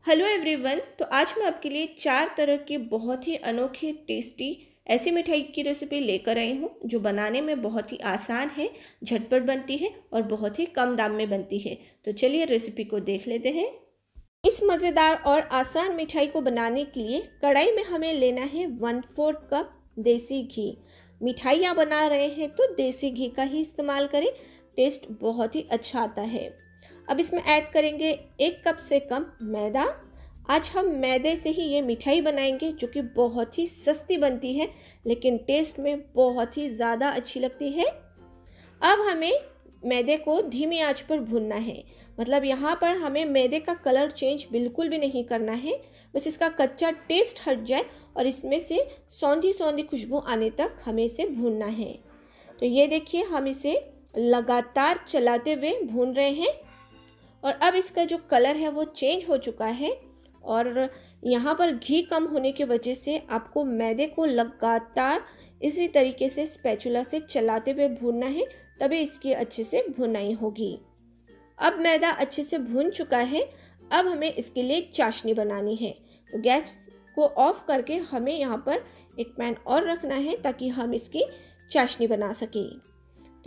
Hello everyone. तो आज मैं आपके लिए 4 तरह की बहुत ही अनोखी टेस्टी ऐसी मिठाई की रेसिपी लेकर आई हूँ जो बनाने में बहुत ही आसान है, झटपट बनती है और बहुत ही कम दाम में बनती है। तो चलिए रेसिपी को देख लेते हैं। इस मज़ेदार और आसान मिठाई को बनाने के लिए कढ़ाई में हमें लेना है 1/4 कप देसी घी। मिठाइयाँ बना रहे हैं तो देसी घी का ही इस्तेमाल करें, टेस्ट बहुत ही अच्छा आता है। अब इसमें ऐड करेंगे 1 कप से कम मैदा। आज हम मैदे से ही ये मिठाई बनाएंगे जो कि बहुत ही सस्ती बनती है लेकिन टेस्ट में बहुत ही ज़्यादा अच्छी लगती है। अब हमें मैदे को धीमी आंच पर भूनना है। मतलब यहाँ पर हमें मैदे का कलर चेंज बिल्कुल भी नहीं करना है, बस इसका कच्चा टेस्ट हट जाए और इसमें से सौंधी सौंधी खुशबू आने तक हमें इसे भूनना है। तो ये देखिए, हम इसे लगातार चलाते हुए भून रहे हैं और अब इसका जो कलर है वो चेंज हो चुका है। और यहाँ पर घी कम होने की वजह से आपको मैदे को लगातार इसी तरीके से स्पैचुला से चलाते हुए भूनना है, तभी इसकी अच्छे से भुनाई होगी। अब मैदा अच्छे से भून चुका है। अब हमें इसके लिए चाशनी बनानी है। तो गैस को ऑफ करके हमें यहाँ पर एक पैन और रखना है ताकि हम इसकी चाशनी बना सकें।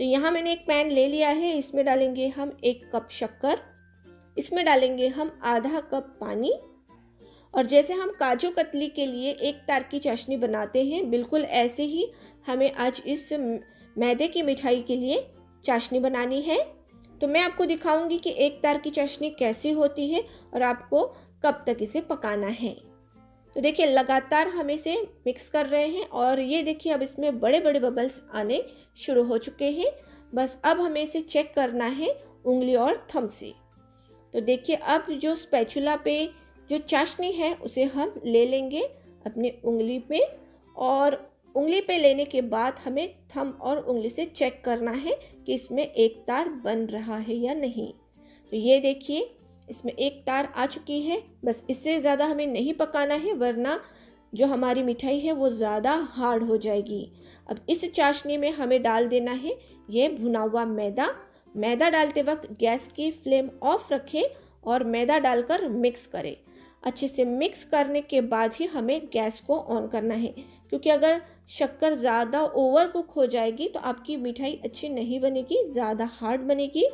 तो यहाँ मैंने एक पैन ले लिया है। इसमें डालेंगे हम 1 कप शक्कर, इसमें डालेंगे हम आधा कप पानी। और जैसे हम काजू कतली के लिए एक तार की चाशनी बनाते हैं, बिल्कुल ऐसे ही हमें आज इस मैदे की मिठाई के लिए चाशनी बनानी है। तो मैं आपको दिखाऊंगी कि एक तार की चाशनी कैसी होती है और आपको कब तक इसे पकाना है। तो देखिए, लगातार हम इसे मिक्स कर रहे हैं और ये देखिए, अब इसमें बड़े बड़े बबल्स आने शुरू हो चुके हैं। बस अब हमें इसे चेक करना है उंगली और थंब से। तो देखिए, अब जो स्पैचुला पे जो चाशनी है उसे हम ले लेंगे अपनी उंगली पे, और उंगली पे लेने के बाद हमें थंब और उंगली से चेक करना है कि इसमें एक तार बन रहा है या नहीं। तो ये देखिए, इसमें एक तार आ चुकी है। बस इससे ज़्यादा हमें नहीं पकाना है, वरना जो हमारी मिठाई है वो ज़्यादा हार्ड हो जाएगी। अब इस चाशनी में हमें डाल देना है ये भुना हुआ मैदा। मैदा डालते वक्त गैस की फ्लेम ऑफ रखें और मैदा डालकर मिक्स करें। अच्छे से मिक्स करने के बाद ही हमें गैस को ऑन करना है, क्योंकि अगर शक्कर ज़्यादा ओवर कुक हो जाएगी तो आपकी मिठाई अच्छी नहीं बनेगी, ज़्यादा हार्ड बनेगी।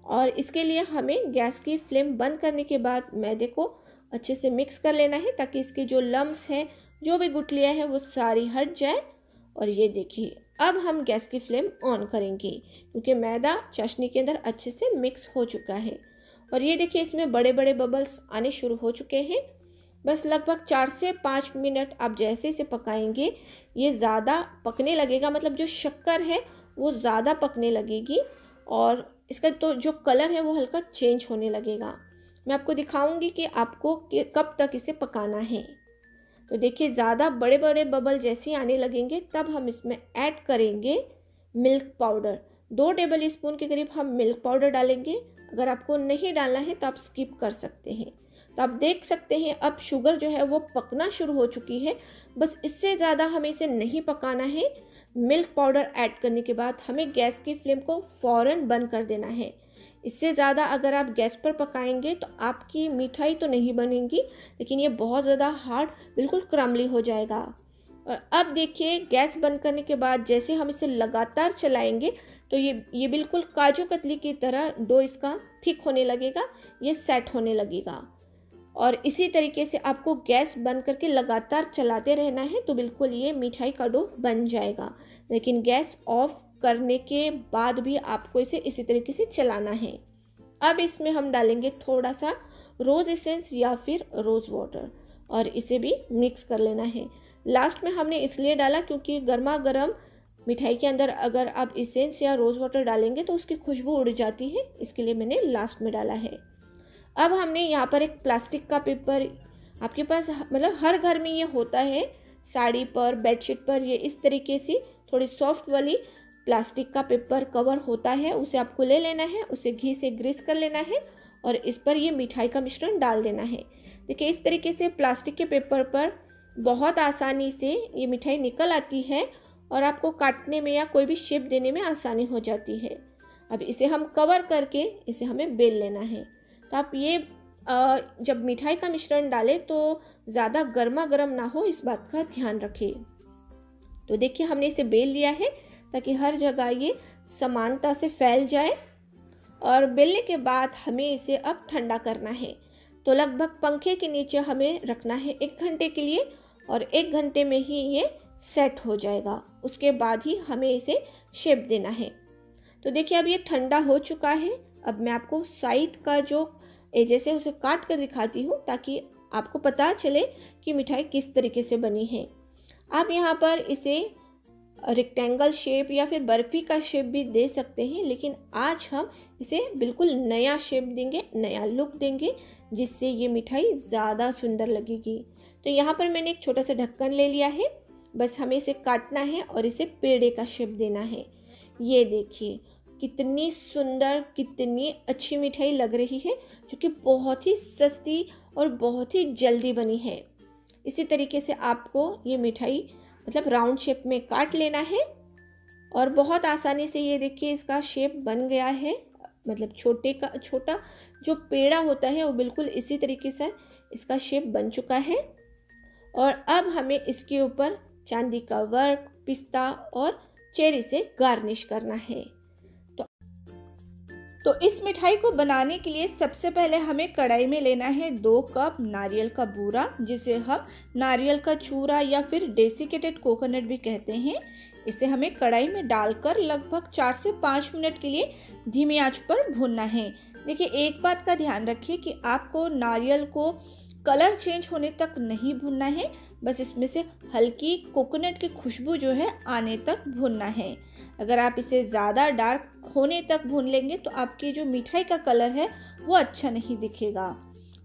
और इसके लिए हमें गैस की फ्लेम बंद करने के बाद मैदे को अच्छे से मिक्स कर लेना है ताकि इसके जो लम्स हैं, जो भी गुठलियाँ हैं, वो सारी हट जाए। और ये देखिए, अब हम गैस की फ्लेम ऑन करेंगे क्योंकि मैदा चाशनी के अंदर अच्छे से मिक्स हो चुका है। और ये देखिए, इसमें बड़े बड़े बबल्स आने शुरू हो चुके हैं। बस लगभग 4 से 5 मिनट आप जैसे इसे पकाएंगे ये ज़्यादा पकने लगेगा, मतलब जो शक्कर है वो ज़्यादा पकने लगेगी और इसका तो जो कलर है वो हल्का चेंज होने लगेगा। मैं आपको दिखाऊंगी कि आपको कब तक इसे पकाना है। तो देखिए, ज़्यादा बड़े बड़े बबल जैसे ही आने लगेंगे तब हम इसमें ऐड करेंगे मिल्क पाउडर। 2 टेबल स्पून के करीब हम मिल्क पाउडर डालेंगे। अगर आपको नहीं डालना है तो आप स्किप कर सकते हैं। तो आप देख सकते हैं अब शुगर जो है वो पकना शुरू हो चुकी है। बस इससे ज़्यादा हमें इसे नहीं पकाना है। मिल्क पाउडर ऐड करने के बाद हमें गैस की फ्लेम को फ़ौरन बंद कर देना है। इससे ज़्यादा अगर आप गैस पर पकाएंगे तो आपकी मिठाई तो नहीं बनेगी, लेकिन ये बहुत ज़्यादा हार्ड, बिल्कुल क्रम्बली हो जाएगा। और अब देखिए, गैस बंद करने के बाद जैसे हम इसे लगातार चलाएंगे तो ये बिल्कुल काजू कतली की तरह डो इसका थिक होने लगेगा, ये सेट होने लगेगा। और इसी तरीके से आपको गैस बंद करके लगातार चलाते रहना है तो बिल्कुल ये मिठाई का डो बन जाएगा। लेकिन गैस ऑफ करने के बाद भी आपको इसे इसी तरीके से चलाना है। अब इसमें हम डालेंगे थोड़ा सा रोज़ एसेंस या फिर रोज़ वाटर और इसे भी मिक्स कर लेना है। लास्ट में हमने इसलिए डाला क्योंकि गर्मा गर्म मिठाई के अंदर अगर आप एसेंस या रोज़ वाटर डालेंगे तो उसकी खुशबू उड़ जाती है, इसके लिए मैंने लास्ट में डाला है। अब हमने यहाँ पर एक प्लास्टिक का पेपर, आपके पास मतलब हर घर में ये होता है, साड़ी पर, बेडशीट पर ये इस तरीके से थोड़ी सॉफ्ट वाली प्लास्टिक का पेपर कवर होता है, उसे आपको ले लेना है, उसे घी से ग्रीस कर लेना है और इस पर ये मिठाई का मिश्रण डाल देना है। देखिए, इस तरीके से प्लास्टिक के पेपर पर बहुत आसानी से ये मिठाई निकल आती है और आपको काटने में या कोई भी शेप देने में आसानी हो जाती है। अब इसे हम कवर करके इसे हमें बेल लेना है। तो आप ये जब मिठाई का मिश्रण डालें तो ज़्यादा गर्मा गर्म ना हो, इस बात का ध्यान रखें। तो देखिए हमने इसे बेल लिया है ताकि हर जगह ये समानता से फैल जाए। और बेलने के बाद हमें इसे अब ठंडा करना है। तो लगभग पंखे के नीचे हमें रखना है 1 घंटे के लिए, और 1 घंटे में ही ये सेट हो जाएगा। उसके बाद ही हमें इसे शेप देना है। तो देखिए अब ये ठंडा हो चुका है। अब मैं आपको साइड का जो एजेस है उसे काट कर दिखाती हूँ ताकि आपको पता चले कि मिठाई किस तरीके से बनी है। आप यहाँ पर इसे रेक्टेंगल शेप या फिर बर्फ़ी का शेप भी दे सकते हैं, लेकिन आज हम इसे बिल्कुल नया शेप देंगे, नया लुक देंगे, जिससे ये मिठाई ज़्यादा सुंदर लगेगी। तो यहाँ पर मैंने एक छोटा सा ढक्कन ले लिया है। बस हमें इसे काटना है और इसे पेड़े का शेप देना है। ये देखिए कितनी सुंदर, कितनी अच्छी मिठाई लग रही है, जो कि बहुत ही सस्ती और बहुत ही जल्दी बनी है। इसी तरीके से आपको ये मिठाई मतलब राउंड शेप में काट लेना है, और बहुत आसानी से ये देखिए इसका शेप बन गया है। मतलब छोटा जो पेड़ा होता है वो बिल्कुल इसी तरीके से इसका शेप बन चुका है। और अब हमें इसके ऊपर चांदी का वर्क, पिस्ता और चेरी से गार्निश करना है। तो इस मिठाई को बनाने के लिए सबसे पहले हमें कढ़ाई में लेना है 2 कप नारियल का बूरा, जिसे हम नारियल का चूरा या फिर डेसिकेटेड कोकोनट भी कहते हैं। इसे हमें कढ़ाई में डालकर लगभग 4 से 5 मिनट के लिए धीमी आंच पर भूनना है। देखिए एक बात का ध्यान रखिए कि आपको नारियल को कलर चेंज होने तक नहीं भूनना है, बस इसमें से हल्की कोकोनट की खुशबू जो है आने तक भूनना है। अगर आप इसे ज़्यादा डार्क होने तक भून लेंगे तो आपकी जो मिठाई का कलर है वो अच्छा नहीं दिखेगा।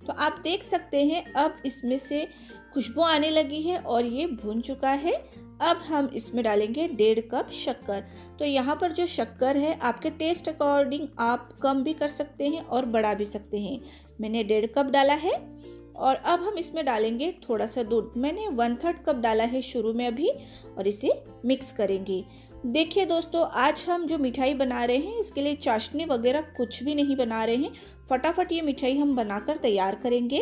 तो आप देख सकते हैं अब इसमें से खुशबू आने लगी है और ये भून चुका है। अब हम इसमें डालेंगे 1.5 कप शक्कर। तो यहाँ पर जो शक्कर है आपके टेस्ट अकॉर्डिंग आप कम भी कर सकते हैं और बढ़ा भी सकते हैं। मैंने 1.5 कप डाला है। और अब हम इसमें डालेंगे थोड़ा सा दूध। मैंने 1/3 कप डाला है शुरू में अभी, और इसे मिक्स करेंगे। देखिए दोस्तों, आज हम जो मिठाई बना रहे हैं इसके लिए चाशनी वगैरह कुछ भी नहीं बना रहे हैं। फटाफट ये मिठाई हम बनाकर तैयार करेंगे।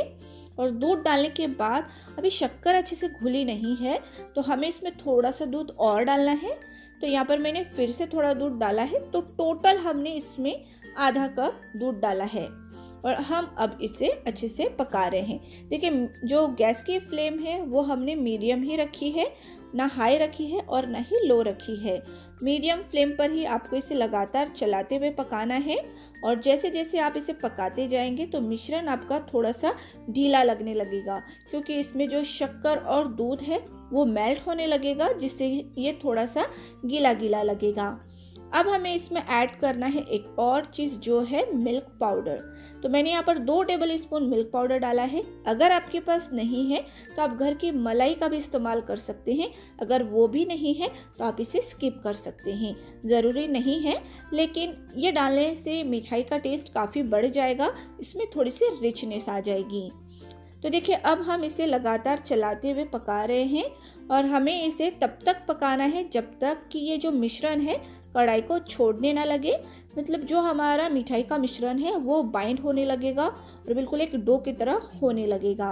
और दूध डालने के बाद अभी शक्कर अच्छे से घुली नहीं है, तो हमें इसमें थोड़ा सा दूध और डालना है। तो यहाँ पर मैंने फिर से थोड़ा दूध डाला है, तो टोटल हमने इसमें आधा कप दूध डाला है। और हम अब इसे अच्छे से पका रहे हैं। देखिए जो गैस की फ्लेम है वो हमने मीडियम ही रखी है, ना हाई रखी है और ना ही लो रखी है। मीडियम फ्लेम पर ही आपको इसे लगातार चलाते हुए पकाना है। और जैसे जैसे आप इसे पकाते जाएंगे तो मिश्रण आपका थोड़ा सा ढीला लगने लगेगा, क्योंकि इसमें जो शक्कर और दूध है वो मेल्ट होने लगेगा, जिससे ये थोड़ा सा गीला गीला लगेगा। अब हमें इसमें ऐड करना है एक और चीज़, जो है मिल्क पाउडर। तो मैंने यहाँ पर 2 टेबल स्पून मिल्क पाउडर डाला है। अगर आपके पास नहीं है तो आप घर की मलाई का भी इस्तेमाल कर सकते हैं। अगर वो भी नहीं है तो आप इसे स्किप कर सकते हैं, ज़रूरी नहीं है। लेकिन ये डालने से मिठाई का टेस्ट काफ़ी बढ़ जाएगा, इसमें थोड़ी सी रिचनेस आ जाएगी। तो देखिए अब हम इसे लगातार चलाते हुए पका रहे हैं, और हमें इसे तब तक पकाना है जब तक कि ये जो मिश्रण है कढ़ाई को छोड़ने ना लगे। मतलब जो हमारा मिठाई का मिश्रण है वो बाइंड होने लगेगा और बिल्कुल एक डो की तरह होने लगेगा।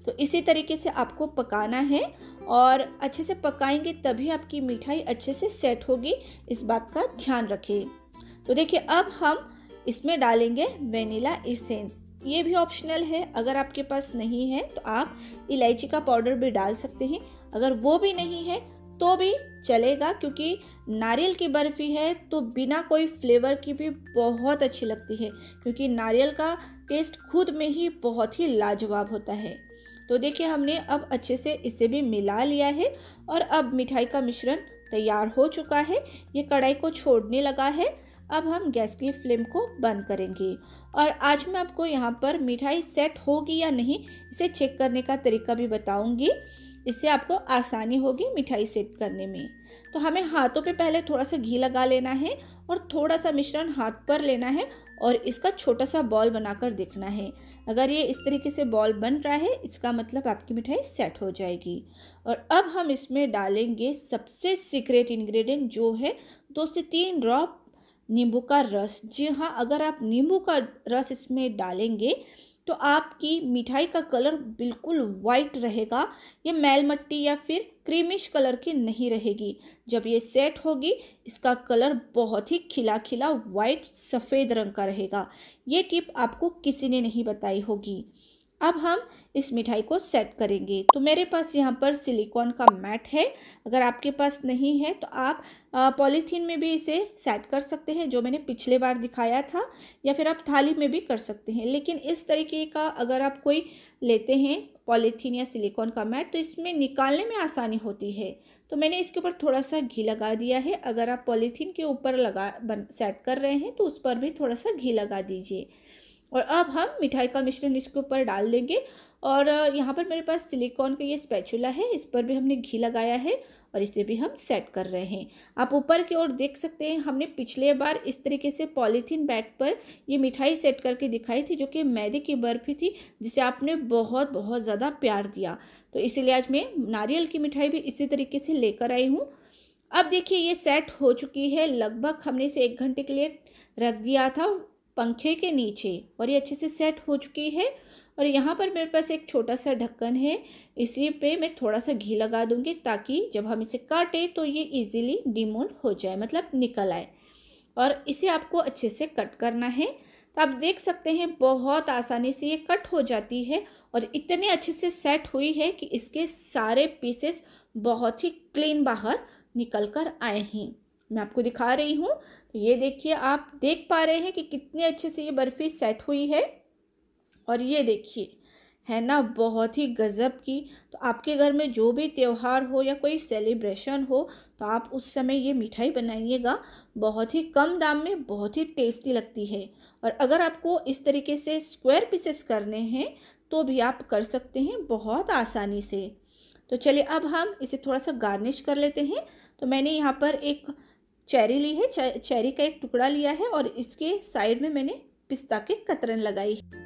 तो इसी तरीके से आपको पकाना है, और अच्छे से पकाएंगे तभी आपकी मिठाई अच्छे से सेट होगी, इस बात का ध्यान रखें। तो देखिए अब हम इसमें डालेंगे वेनिला एसेंस। ये भी ऑप्शनल है, अगर आपके पास नहीं है तो आप इलायची का पाउडर भी डाल सकते हैं। अगर वो भी नहीं है तो भी चलेगा, क्योंकि नारियल की बर्फ़ी है तो बिना कोई फ्लेवर की भी बहुत अच्छी लगती है, क्योंकि नारियल का टेस्ट खुद में ही बहुत ही लाजवाब होता है। तो देखिए हमने अब अच्छे से इसे भी मिला लिया है, और अब मिठाई का मिश्रण तैयार हो चुका है। ये कढ़ाई को छोड़ने लगा है। अब हम गैस की फ्लेम को बंद करेंगे, और आज मैं आपको यहाँ पर मिठाई सेट होगी या नहीं इसे चेक करने का तरीका भी बताऊंगी। इससे आपको आसानी होगी मिठाई सेट करने में। तो हमें हाथों पे पहले थोड़ा सा घी लगा लेना है, और थोड़ा सा मिश्रण हाथ पर लेना है और इसका छोटा सा बॉल बनाकर देखना है। अगर ये इस तरीके से बॉल बन रहा है, इसका मतलब आपकी मिठाई सेट हो जाएगी। और अब हम इसमें डालेंगे सबसे सीक्रेट इंग्रेडिएंट, जो है 2 से 3 ड्रॉप नींबू का रस। जी हाँ, अगर आप नींबू का रस इसमें डालेंगे तो आपकी मिठाई का कलर बिल्कुल वाइट रहेगा, ये मैल मट्टी या फिर क्रीमिश कलर की नहीं रहेगी। जब ये सेट होगी इसका कलर बहुत ही खिला खिला वाइट सफ़ेद रंग का रहेगा। ये टिप आपको किसी ने नहीं बताई होगी। अब हम इस मिठाई को सेट करेंगे। तो मेरे पास यहाँ पर सिलिकॉन का मैट है। अगर आपके पास नहीं है तो आप पॉलीथीन में भी इसे सेट कर सकते हैं, जो मैंने पिछले बार दिखाया था, या फिर आप थाली में भी कर सकते हैं। लेकिन इस तरीके का अगर आप कोई लेते हैं पॉलीथीन या सिलिकॉन का मैट, तो इसमें निकालने में आसानी होती है। तो मैंने इसके ऊपर थोड़ा सा घी लगा दिया है। अगर आप पॉलीथीन के ऊपर सेट कर रहे हैं तो उस पर भी थोड़ा सा घी लगा दीजिए। और अब हम मिठाई का मिश्रण इसके ऊपर डाल देंगे। और यहाँ पर मेरे पास सिलिकॉन का ये स्पैचुला है, इस पर भी हमने घी लगाया है और इसे भी हम सेट कर रहे हैं। आप ऊपर की ओर देख सकते हैं, हमने पिछले बार इस तरीके से पॉलीथीन बैग पर ये मिठाई सेट करके दिखाई थी, जो कि मैदे की बर्फ़ी थी, जिसे आपने बहुत बहुत ज़्यादा प्यार दिया। तो इसीलिए आज मैं नारियल की मिठाई भी इसी तरीके से लेकर आई हूँ। अब देखिए ये सेट हो चुकी है। लगभग हमने इसे 1 घंटे के लिए रख दिया था पंखे के नीचे और ये अच्छे से सेट हो चुकी है। और यहाँ पर मेरे पास एक छोटा सा ढक्कन है, इसी पे मैं थोड़ा सा घी लगा दूँगी ताकि जब हम इसे काटें तो ये इजीली डिमोल्ड हो जाए, मतलब निकल आए। और इसे आपको अच्छे से कट करना है। तो आप देख सकते हैं बहुत आसानी से ये कट हो जाती है और इतने अच्छे से सेट हुई है कि इसके सारे पीसेस बहुत ही क्लीन बाहर निकल कर आए हैं। मैं आपको दिखा रही हूँ। तो ये देखिए, आप देख पा रहे हैं कि कितने अच्छे से ये बर्फ़ी सेट हुई है। और ये देखिए, है ना बहुत ही गज़ब की। तो आपके घर में जो भी त्यौहार हो या कोई सेलिब्रेशन हो, तो आप उस समय ये मिठाई बनाइएगा। बहुत ही कम दाम में बहुत ही टेस्टी लगती है। और अगर आपको इस तरीके से स्क्वायर पीसेस करने हैं तो भी आप कर सकते हैं बहुत आसानी से। तो चलिए अब हम इसे थोड़ा सा गार्निश कर लेते हैं। तो मैंने यहाँ पर एक चेरी ली है, चेरी का एक टुकड़ा लिया है और इसके साइड में मैंने पिस्ता के कतरन लगाई है।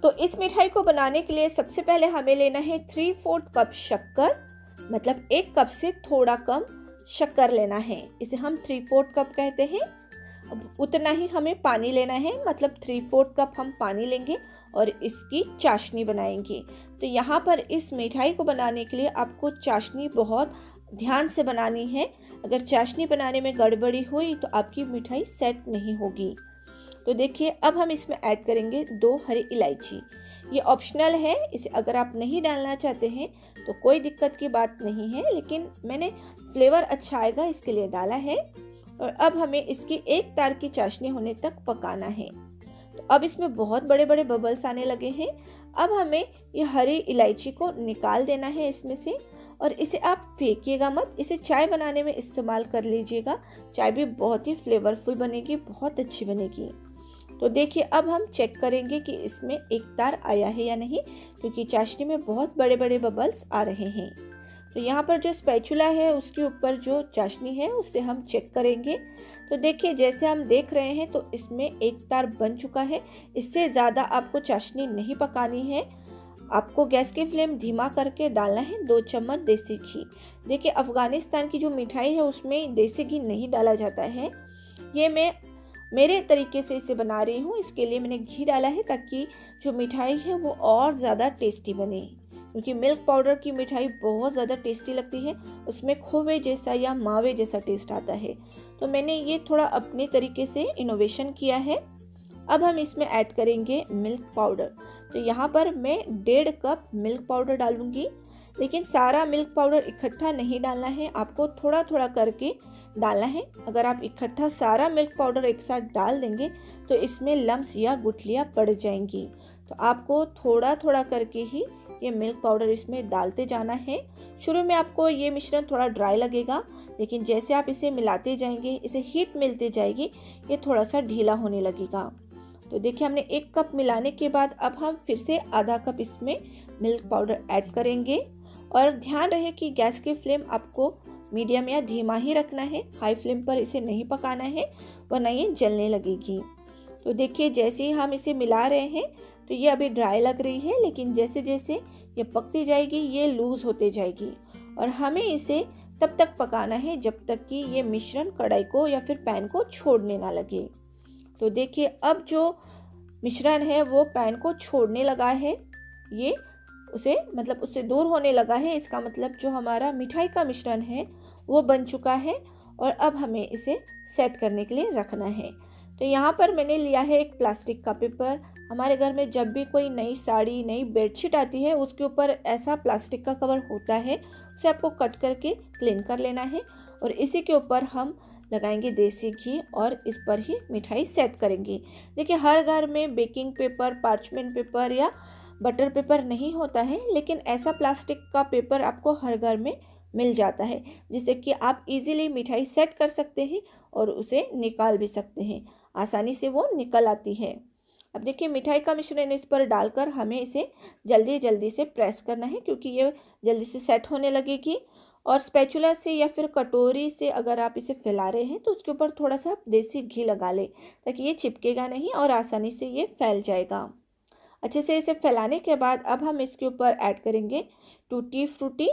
तो इस मिठाई को बनाने के लिए सबसे पहले हमें लेना है 3/4 कप शक्कर, मतलब 1 कप से थोड़ा कम शक्कर लेना है। इसे हम 3/4 कप कहते हैं। अब उतना ही हमें पानी लेना है, मतलब 3/4 कप हम पानी लेंगे और इसकी चाशनी बनाएंगे। तो यहाँ पर इस मिठाई को बनाने के लिए आपको चाशनी बहुत ध्यान से बनानी है। अगर चाशनी बनाने में गड़बड़ी हुई तो आपकी मिठाई सेट नहीं होगी। तो देखिए अब हम इसमें ऐड करेंगे 2 हरी इलायची। ये ऑप्शनल है, इसे अगर आप नहीं डालना चाहते हैं तो कोई दिक्कत की बात नहीं है, लेकिन मैंने फ्लेवर अच्छा आएगा इसके लिए डाला है। और अब हमें इसकी 1 तार की चाशनी होने तक पकाना है। तो अब इसमें बहुत बड़े बड़े बबल्स आने लगे हैं। अब हमें ये हरी इलायची को निकाल देना है इसमें से, और इसे आप फेंकिएगा मत, इसे चाय बनाने में इस्तेमाल कर लीजिएगा। चाय भी बहुत ही फ्लेवरफुल बनेगी, बहुत अच्छी बनेगी। तो देखिए अब हम चेक करेंगे कि इसमें 1 तार आया है या नहीं, क्योंकि चाशनी में बहुत बड़े बड़े बबल्स आ रहे हैं। तो यहाँ पर जो स्पैचुला है उसके ऊपर जो चाशनी है उससे हम चेक करेंगे। तो देखिए जैसे हम देख रहे हैं तो इसमें 1 तार बन चुका है। इससे ज़्यादा आपको चाशनी नहीं पकानी है। आपको गैस की फ्लेम धीमा करके डालना है 2 चम्मच देसी घी। देखिए अफ़गानिस्तान की जो मिठाई है उसमें देसी घी नहीं डाला जाता है। ये मैं मेरे तरीके से इसे बना रही हूँ, इसके लिए मैंने घी डाला है ताकि जो मिठाई है वो और ज़्यादा टेस्टी बने। क्योंकि मिल्क पाउडर की मिठाई बहुत ज़्यादा टेस्टी लगती है, उसमें खोवे जैसा या मावे जैसा टेस्ट आता है। तो मैंने ये थोड़ा अपने तरीके से इनोवेशन किया है। अब हम इसमें ऐड करेंगे मिल्क पाउडर। तो यहाँ पर मैं 1.5 कप मिल्क पाउडर डालूंगी, लेकिन सारा मिल्क पाउडर इकट्ठा नहीं डालना है, आपको थोड़ा थोड़ा करके डालना है। अगर आप इकट्ठा सारा मिल्क पाउडर एक साथ डाल देंगे तो इसमें लम्स या गुठलियाँ पड़ जाएंगी। तो आपको थोड़ा थोड़ा करके ही ये मिल्क पाउडर इसमें डालते जाना है। शुरू में आपको ये मिश्रण थोड़ा ड्राई लगेगा, लेकिन जैसे आप इसे मिलाते जाएंगे, इसे हीट मिलती जाएगी, ये थोड़ा सा ढीला होने लगेगा। तो देखिए हमने 1 कप मिलाने के बाद अब हम फिर से आधा कप इसमें मिल्क पाउडर ऐड करेंगे। और ध्यान रहे कि गैस की फ्लेम आपको मीडियम या धीमा ही रखना है, हाई फ्लेम पर इसे नहीं पकाना है वरना ये जलने लगेगी। तो देखिए जैसे ही हम इसे मिला रहे हैं तो ये अभी ड्राई लग रही है, लेकिन जैसे जैसे ये पकती जाएगी ये लूज़ होते जाएगी। और हमें इसे तब तक पकाना है जब तक कि ये मिश्रण कढ़ाई को या फिर पैन को छोड़ने ना लगे। तो देखिए अब जो मिश्रण है वो पैन को छोड़ने लगा है, ये उसे मतलब उससे दूर होने लगा है। इसका मतलब जो हमारा मिठाई का मिश्रण है वो बन चुका है और अब हमें इसे सेट करने के लिए रखना है। तो यहाँ पर मैंने लिया है एक प्लास्टिक का पेपर। हमारे घर में जब भी कोई नई साड़ी, नई बेडशीट आती है उसके ऊपर ऐसा प्लास्टिक का कवर होता है, उसे आपको कट करके क्लीन कर लेना है और इसी के ऊपर हम लगाएंगे देसी घी और इस पर ही मिठाई सेट करेंगे। देखिए हर घर में बेकिंग पेपर, पार्चमेंट पेपर या बटर पेपर नहीं होता है, लेकिन ऐसा प्लास्टिक का पेपर आपको हर घर में मिल जाता है जिससे कि आप इजीली मिठाई सेट कर सकते हैं और उसे निकाल भी सकते हैं। आसानी से वो निकल आती है। अब देखिए मिठाई का मिश्रण इस पर डालकर हमें इसे जल्दी जल्दी से प्रेस करना है क्योंकि ये जल्दी से सेट होने लगेगी। और स्पैचुला से या फिर कटोरी से अगर आप इसे फैला रहे हैं तो उसके ऊपर थोड़ा सा देसी घी लगा लें ताकि ये चिपकेगा नहीं और आसानी से ये फैल जाएगा। अच्छे से इसे फैलाने के बाद अब हम इसके ऊपर ऐड करेंगे टूटी फ्रूटी,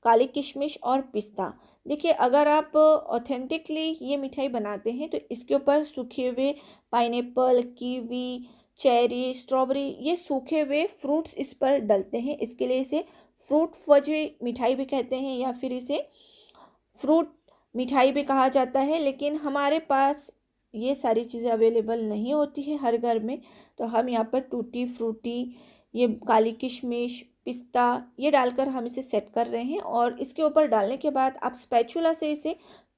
काली किशमिश और पिस्ता। देखिए अगर आप ऑथेंटिकली ये मिठाई बनाते हैं तो इसके ऊपर सूखे हुए पाइनएप्पल, कीवी, चेरी, स्ट्रॉबेरी, ये सूखे हुए फ्रूट्स इस पर डलते हैं। इसके लिए इसे फ्रूट फजी मिठाई भी कहते हैं या फिर इसे फ्रूट मिठाई भी कहा जाता है, लेकिन हमारे पास ये सारी चीज़ें अवेलेबल नहीं होती है हर घर में। तो हम यहाँ पर टूटी फ्रूटी, ये काली किशमिश, पिस्ता ये डालकर हम इसे सेट कर रहे हैं और इसके ऊपर डालने के बाद आप स्पैचुला से इसे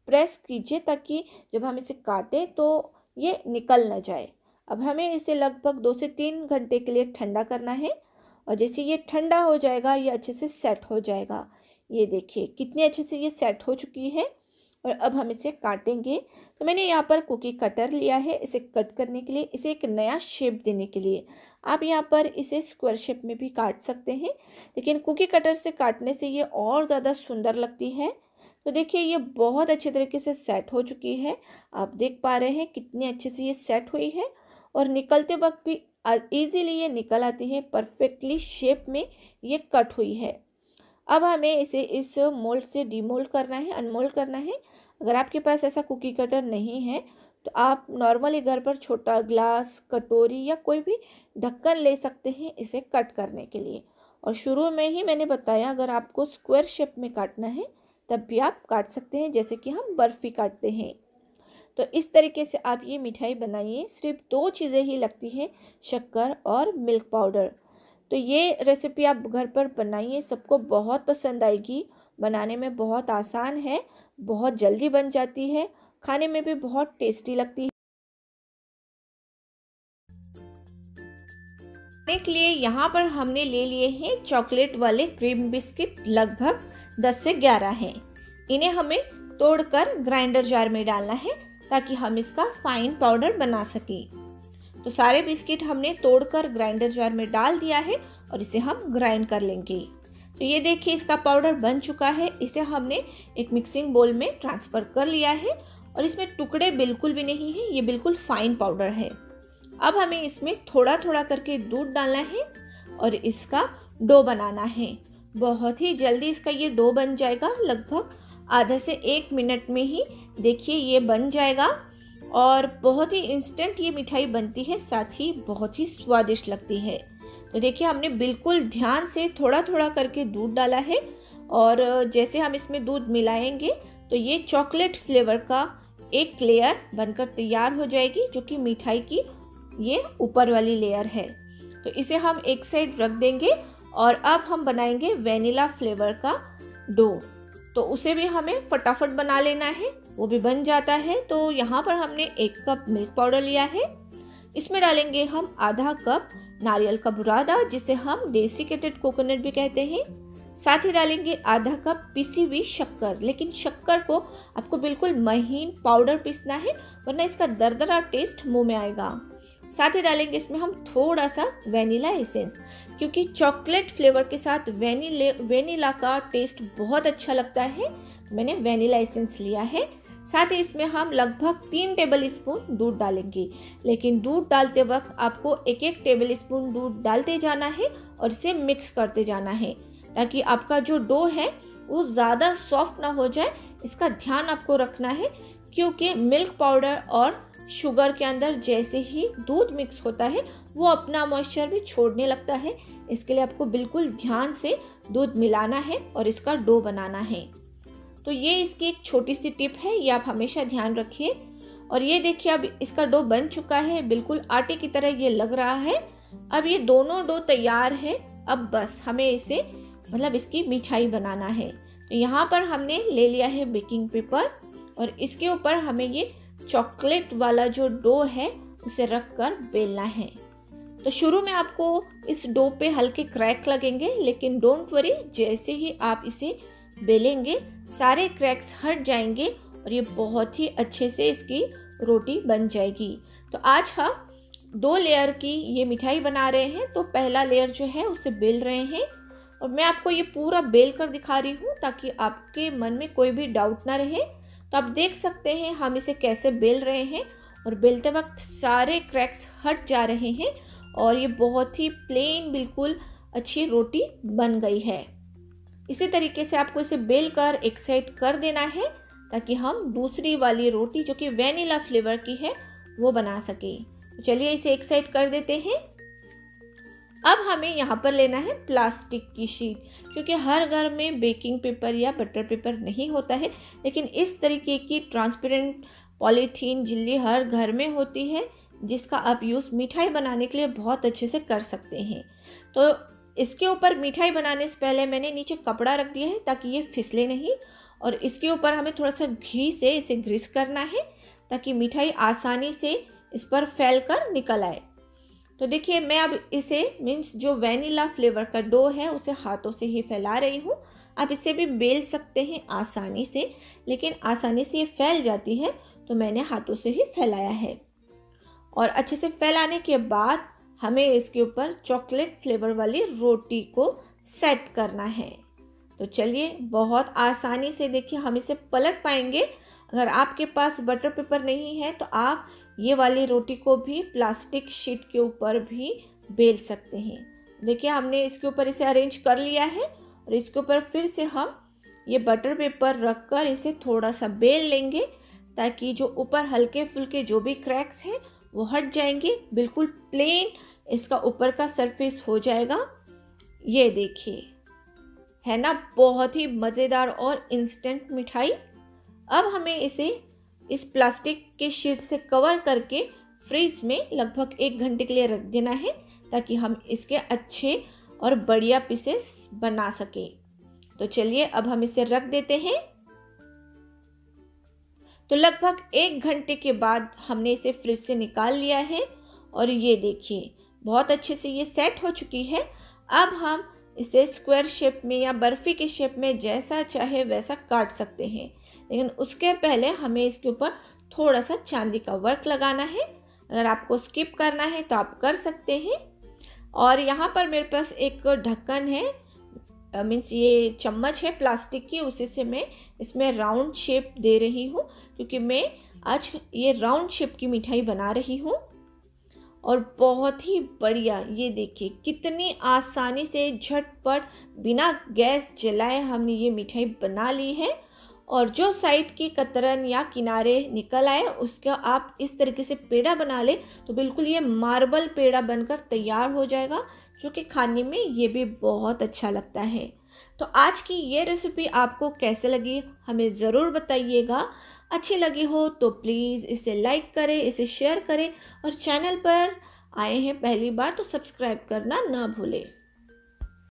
प्रेस कीजिए ताकि जब हम इसे काटें तो ये निकल ना जाए। अब हमें इसे लगभग 2 से 3 घंटे के लिए ठंडा करना है और जैसे ये ठंडा हो जाएगा ये अच्छे से सेट हो जाएगा। ये देखिए कितनी अच्छे से ये सेट हो चुकी है और अब हम इसे काटेंगे। तो मैंने यहाँ पर कुकी कटर लिया है इसे कट करने के लिए, इसे एक नया शेप देने के लिए। आप यहाँ पर इसे स्क्वायर शेप में भी काट सकते हैं, लेकिन कुकी कटर से काटने से ये और ज़्यादा सुंदर लगती है। तो देखिए ये बहुत अच्छे तरीके से सेट हो चुकी है। आप देख पा रहे हैं कितनी अच्छे से ये सेट हुई है और निकलते वक्त भी ईजीली ये निकल आती है, परफेक्टली शेप में ये कट हुई है। अब हमें इसे इस मोल्ड से डीमोल्ड करना है, अनमोल्ड करना है। अगर आपके पास ऐसा कुकी कटर नहीं है तो आप नॉर्मली घर पर छोटा ग्लास, कटोरी या कोई भी ढक्कन ले सकते हैं इसे कट करने के लिए। और शुरू में ही मैंने बताया अगर आपको स्क्वायर शेप में काटना है तब भी आप काट सकते हैं जैसे कि हम बर्फ़ी काटते हैं। तो इस तरीके से आप ये मिठाई बनाइए। सिर्फ 2 चीज़ें ही लगती हैं, शक्कर और मिल्क पाउडर। तो ये रेसिपी आप घर पर बनाइए, सबको बहुत पसंद आएगी। बनाने में बहुत आसान है, बहुत जल्दी बन जाती है, खाने में भी बहुत टेस्टी लगती है। खाने के लिए यहाँ पर हमने ले लिए हैं चॉकलेट वाले क्रीम बिस्किट, लगभग 10 से 11 हैं। इन्हें हमें तोड़कर ग्राइंडर जार में डालना है ताकि हम इसका फाइन पाउडर बना सकें। तो सारे बिस्किट हमने तोड़कर ग्राइंडर जार में डाल दिया है और इसे हम ग्राइंड कर लेंगे। तो ये देखिए इसका पाउडर बन चुका है। इसे हमने एक मिक्सिंग बोल में ट्रांसफ़र कर लिया है और इसमें टुकड़े बिल्कुल भी नहीं है, ये बिल्कुल फाइन पाउडर है। अब हमें इसमें थोड़ा थोड़ा करके दूध डालना है और इसका डो बनाना है। बहुत ही जल्दी इसका ये डो बन जाएगा, लगभग आधा से 1 मिनट में ही देखिए ये बन जाएगा और बहुत ही इंस्टेंट ये मिठाई बनती है, साथ ही बहुत ही स्वादिष्ट लगती है। तो देखिए हमने बिल्कुल ध्यान से थोड़ा थोड़ा करके दूध डाला है और जैसे हम इसमें दूध मिलाएंगे तो ये चॉकलेट फ्लेवर का एक लेयर बनकर तैयार हो जाएगी, जो कि मिठाई की ये ऊपर वाली लेयर है। तो इसे हम एक साइड रख देंगे और अब हम बनाएंगे वेनिला फ्लेवर का डो। तो उसे भी हमें फटाफट बना लेना है, वो भी बन जाता है। तो यहाँ पर हमने 1 कप मिल्क पाउडर लिया है, इसमें डालेंगे हम आधा कप नारियल का बुरादा, जिसे हम डेसिकेटेड कोकोनट भी कहते हैं। साथ ही डालेंगे आधा कप पिसी हुई शक्कर, लेकिन शक्कर को आपको बिल्कुल महीन पाउडर पीसना है वरना इसका दरदरा टेस्ट मुंह में आएगा। साथ ही डालेंगे इसमें हम थोड़ा सा वेनिला एसेंस, क्योंकि चॉकलेट फ्लेवर के साथ वेनिला का टेस्ट बहुत अच्छा लगता है। मैंने वेनिला एसेंस लिया है। साथ ही इसमें हम लगभग 3 टेबल स्पून दूध डालेंगे, लेकिन दूध डालते वक्त आपको 1-1 टेबल स्पून दूध डालते जाना है और इसे मिक्स करते जाना है ताकि आपका जो डो है वो ज़्यादा सॉफ्ट ना हो जाए। इसका ध्यान आपको रखना है क्योंकि मिल्क पाउडर और शुगर के अंदर जैसे ही दूध मिक्स होता है वो अपना मॉइस्चर भी छोड़ने लगता है। इसके लिए आपको बिल्कुल ध्यान से दूध मिलाना है और इसका डो बनाना है। तो ये इसकी एक छोटी सी टिप है, ये आप हमेशा ध्यान रखिए। और ये देखिए अब इसका डो बन चुका है, बिल्कुल आटे की तरह ये लग रहा है। अब ये दोनों डो तैयार है। अब बस हमें इसे इसकी मिठाई बनाना है। तो यहाँ पर हमने ले लिया है बेकिंग पेपर और इसके ऊपर हमें ये चॉकलेट वाला जो डो है उसे रख कर बेलना है। तो शुरू में आपको इस डो पे हल्के क्रैक लगेंगे, लेकिन डोंट वरी, जैसे ही आप इसे बेलेंगे सारे क्रैक्स हट जाएंगे और ये बहुत ही अच्छे से इसकी रोटी बन जाएगी। तो आज हम 2 लेयर की ये मिठाई बना रहे हैं। तो पहला लेयर जो है उसे बेल रहे हैं और मैं आपको ये पूरा बेल कर दिखा रही हूँ ताकि आपके मन में कोई भी डाउट ना रहे। तो आप देख सकते हैं हम इसे कैसे बेल रहे हैं और बेलते वक्त सारे क्रैक्स हट जा रहे हैं और ये बहुत ही प्लेन बिल्कुल अच्छी रोटी बन गई है। इसी तरीके से आपको इसे बेल कर एक साइड कर देना है ताकि हम दूसरी वाली रोटी जो कि वैनिला फ्लेवर की है वो बना सके। चलिए इसे एक साइड कर देते हैं। अब हमें यहाँ पर लेना है प्लास्टिक की शीट, क्योंकि हर घर में बेकिंग पेपर या बटर पेपर नहीं होता है, लेकिन इस तरीके की ट्रांसपेरेंट पॉलीथीन झिल्ली हर घर में होती है जिसका आप यूज़ मिठाई बनाने के लिए बहुत अच्छे से कर सकते हैं। तो इसके ऊपर मिठाई बनाने से पहले मैंने नीचे कपड़ा रख दिया है ताकि ये फिसले नहीं, और इसके ऊपर हमें थोड़ा सा घी से इसे ग्रीस करना है ताकि मिठाई आसानी से इस पर फैल कर निकल आए। तो देखिए मैं अब इसे जो वैनिला फ्लेवर का डो है उसे हाथों से ही फैला रही हूँ। आप इसे भी बेल सकते हैं आसानी से, लेकिन आसानी से ये फैल जाती है तो मैंने हाथों से ही फैलाया है। और अच्छे से फैलाने के बाद हमें इसके ऊपर चॉकलेट फ्लेवर वाली रोटी को सेट करना है। तो चलिए बहुत आसानी से देखिए हम इसे पलट पाएंगे। अगर आपके पास बटर पेपर नहीं है तो आप ये वाली रोटी को भी प्लास्टिक शीट के ऊपर भी बेल सकते हैं। देखिए हमने इसके ऊपर इसे अरेंज कर लिया है और इसके ऊपर फिर से हम ये बटर पेपर रख कर इसे थोड़ा सा बेल लेंगे ताकि जो ऊपर हल्के फुल्के जो भी क्रैक्स हैं वो हट जाएंगे। बिल्कुल प्लेन इसका ऊपर का सरफेस हो जाएगा। ये देखिए है ना, बहुत ही मज़ेदार और इंस्टेंट मिठाई। अब हमें इसे इस प्लास्टिक के शीट से कवर करके फ्रीज में लगभग 1 घंटे के लिए रख देना है ताकि हम इसके अच्छे और बढ़िया पीसेस बना सके। तो चलिए अब हम इसे रख देते हैं। तो लगभग 1 घंटे के बाद हमने इसे फ्रिज से निकाल लिया है और ये देखिए बहुत अच्छे से ये सेट हो चुकी है। अब हम इसे स्क्वायर शेप में या बर्फ़ी के शेप में जैसा चाहे वैसा काट सकते हैं, लेकिन उसके पहले हमें इसके ऊपर थोड़ा सा चांदी का वर्क लगाना है। अगर आपको स्किप करना है तो आप कर सकते हैं। और यहाँ पर मेरे पास एक ढक्कन है, ये चम्मच है प्लास्टिक की, उसी से मैं इसमें राउंड शेप दे रही हूँ क्योंकि मैं आज ये राउंड शेप की मिठाई बना रही हूँ। और बहुत ही बढ़िया, ये देखिए कितनी आसानी से झटपट बिना गैस जलाए हमने ये मिठाई बना ली है। और जो साइड की कतरन या किनारे निकल आए उसका आप इस तरीके से पेड़ा बना ले तो बिल्कुल ये मार्बल पेड़ा बनकर तैयार हो जाएगा, जो कि खाने में ये भी बहुत अच्छा लगता है। तो आज की ये रेसिपी आपको कैसे लगी हमें ज़रूर बताइएगा। अच्छी लगी हो तो प्लीज़ इसे लाइक करें, इसे शेयर करें और चैनल पर आए हैं पहली बार तो सब्सक्राइब करना ना भूलें।